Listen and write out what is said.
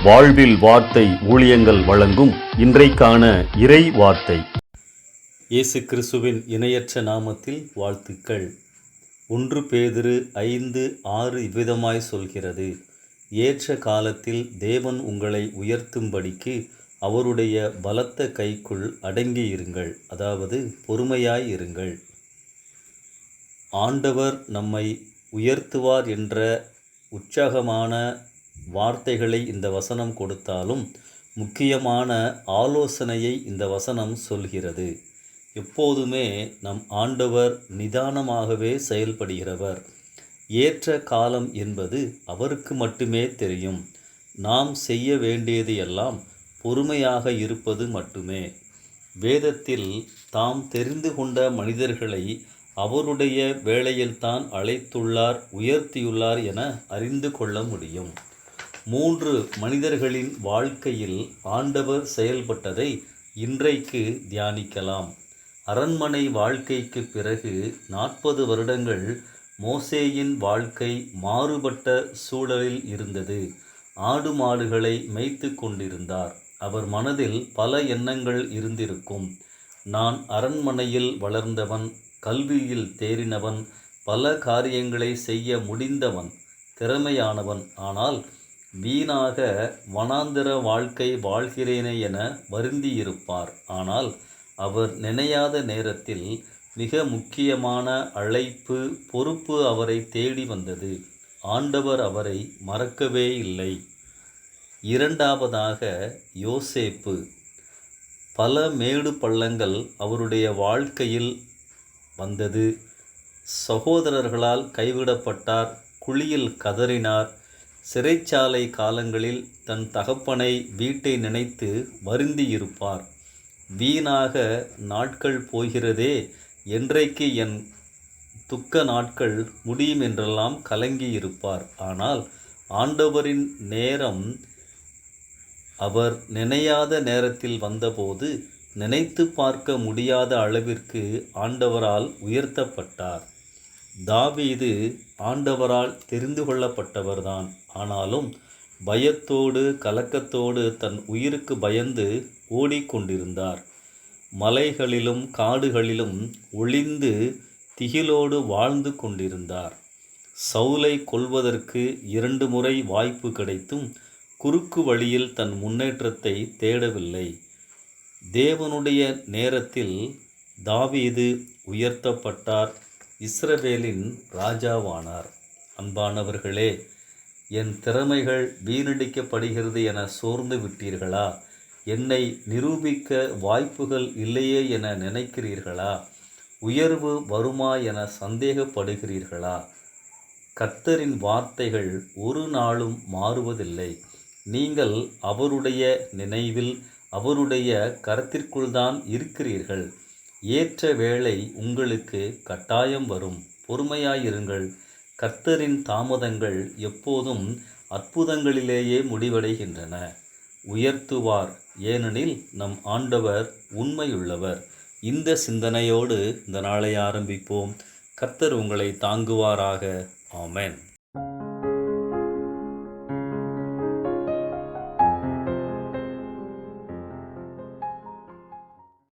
வாழ்வில் வார்த்தை ஊழியங்கள் வழங்கும் இன்றைக்கான இறை வார்த்தை. இயேசு கிறிஸ்துவின் இணையற்ற நாமத்தில் வாழ்த்துக்கள். 1 பேதுரு 5:6 இவ்விதமாய் சொல்கிறது: ஏற்ற காலத்தில் தேவன் உங்களை உயர்த்தும்படிக்கு அவருடைய பலத்த கைக்குள் அடங்கியிருங்கள், அதாவது பொறுமையாய் இருங்கள். ஆண்டவர் நம்மை உயர்த்துவார் என்ற உற்சாகமான வார்த்தைகளை இந்த வசனம் கொடுத்தாலும் முக்கியமான ஆலோசனையை இந்த வசனம் சொல்கிறது. எப்போதுமே நம் ஆண்டவர் நிதானமாகவே செயல்படுகிறவர். ஏற்ற காலம் என்பது அவருக்கு மட்டுமே தெரியும். நாம் செய்ய வேண்டியது எல்லாம் பொறுமையாக இருப்பது மட்டுமே. வேதத்தில் தாம் தெரிந்து கொண்ட மனிதர்களை அவருடைய வேளையில்தான் அழைத்துள்ளார், உயர்த்தியுள்ளார் என அறிந்து கொள்ள முடியும். 3 மனிதர்களின் வாழ்க்கையில் ஆண்டவர் செயல்பட்டதை இன்றைக்கு தியானிக்கலாம். அரண்மனை வாழ்க்கைக்கு பிறகு 40 வருடங்கள் மோசேயின் வாழ்க்கை மாறுபட்ட சூழலில் இருந்தது. ஆடு மாடுகளை மேய்த்து கொண்டிருந்தார். அவர் மனதில் பல எண்ணங்கள் இருந்திருக்கும். நான் அரண்மனையில் வளர்ந்தவன், கல்வியில் தேறினவன், பல காரியங்களை செய்ய முடிந்தவன், திறமையானவன். ஆனால் வீணாக வனாந்தர வாழ்க்கை வாழ்கிறேனே என வருந்தியிருப்பார். ஆனால் அவர் நினையாத நேரத்தில் மிக முக்கியமான அழைப்பு, பொறுப்பு அவரை தேடி வந்தது. ஆண்டவர் அவரை மறக்கவே இல்லை. இரண்டாவதாக யோசேப்பு. பல மேடு பள்ளங்கள் அவருடைய வாழ்க்கையில் வந்தது. சகோதரர்களால் கைவிடப்பட்டார், குழியில் கதறினார். சிறைச்சாலை காலங்களில் தன் தகப்பனை, வீட்டை நினைத்து வருந்தியிருப்பார். வீணாக நாட்கள் போகிறதே, என்றைக்கு என் துக்க நாட்கள் முடியும் என்றெல்லாம் கலங்கியிருப்பார். ஆனால் ஆண்டவரின் நேரம் அவர் நினையாத நேரத்தில் வந்தபோது நினைத்து பார்க்க முடியாத அளவிற்கு ஆண்டவரால் உயர்த்தப்பட்டார். தாவீது ஆண்டவரால் தெரிந்து கொள்ளப்பட்டவர்தான். ஆனாலும் பயத்தோடு கலக்கத்தோடு தன் உயிருக்கு பயந்து ஓடிக்கொண்டிருந்தார். மலைகளிலும் காடுகளிலும் ஒளிந்து திகிலோடு வாழ்ந்து கொண்டிருந்தார். சவுலை கொல்வதற்கு 2 முறை வாய்ப்பு கிடைத்தும் குறுக்கு வழியில் தன் முன்னேற்றத்தை தேடவில்லை. தேவனுடைய நேரத்தில் தாவீது உயர்த்தப்பட்டார், இஸ்ரவேலின் ராஜாவானார். அன்பானவர்களே, என் திறமைகள் வீணடிக்கப்படுகிறது என சோர்ந்து விட்டீர்களா? என்னை நிரூபிக்க வாய்ப்புகள் இல்லையே என நினைக்கிறீர்களா? உயர்வு வருமா என சந்தேகப்படுகிறீர்களா? கர்த்தரின் வார்த்தைகள் ஒரு நாளும் மாறுவதில்லை. நீங்கள் அவருடைய நினைவில், அவருடைய கரத்திற்குள்தான் இருக்கிறீர்கள். ஏற்ற வேளை உங்களுக்கு கட்டாயம் வரும். பொறுமையாயிருங்கள். கர்த்தரின் தாமதங்கள் எப்போதும் அற்புதங்களிலேயே முடிவடைகின்றன. உயர்த்துவார், ஏனெனில் நம் ஆண்டவர் உண்மையுள்ளவர். இந்த சிந்தனையோடு இந்த நாளை ஆரம்பிப்போம். கர்த்தர் உங்களை தாங்குவாராக. ஆமென்.